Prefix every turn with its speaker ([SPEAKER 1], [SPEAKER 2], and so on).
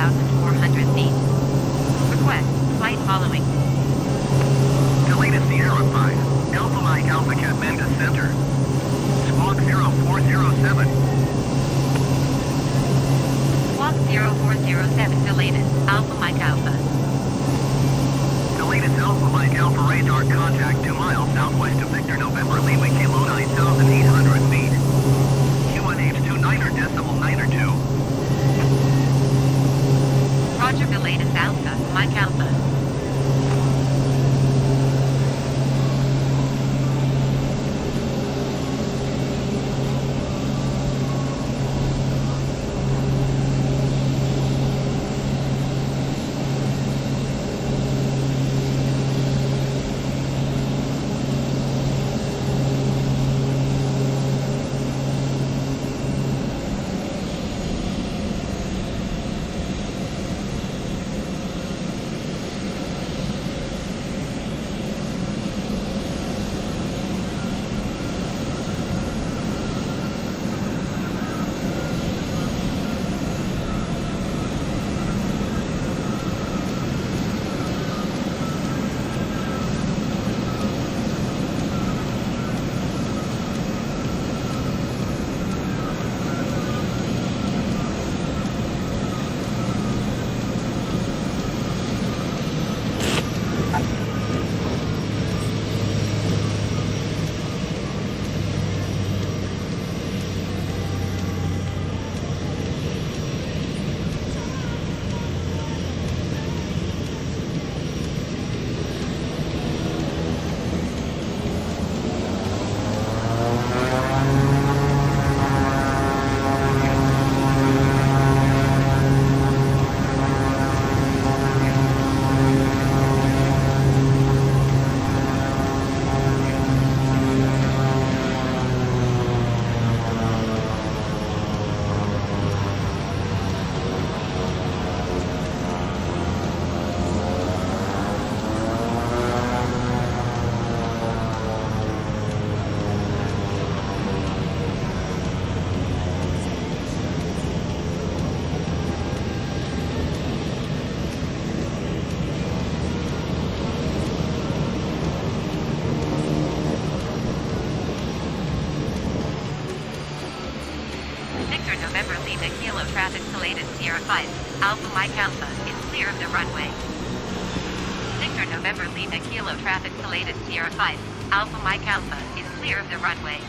[SPEAKER 1] 2,400 feet. Request, flight following.
[SPEAKER 2] Delta Sierra 5, Alpha Mike Alpha Cat Mendez Center. Squawk 0407.
[SPEAKER 1] Squawk 0407 deleted, Alpha Mike Alpha.
[SPEAKER 2] The latest Alpha Mike Alpha radar contact 2 miles southwest of Victor November Lima Kilo 9,800 feet. QNH 29er decimal 9er 2.
[SPEAKER 1] Roger, the latest Alpha Mike Alpha. Victor November Lima Kilo traffic Salated Sierra 5, Alpha Mike Alpha, is clear of the runway. Victor November Lima Kilo traffic Salated Sierra 5, Alpha Mike Alpha, is clear of the runway.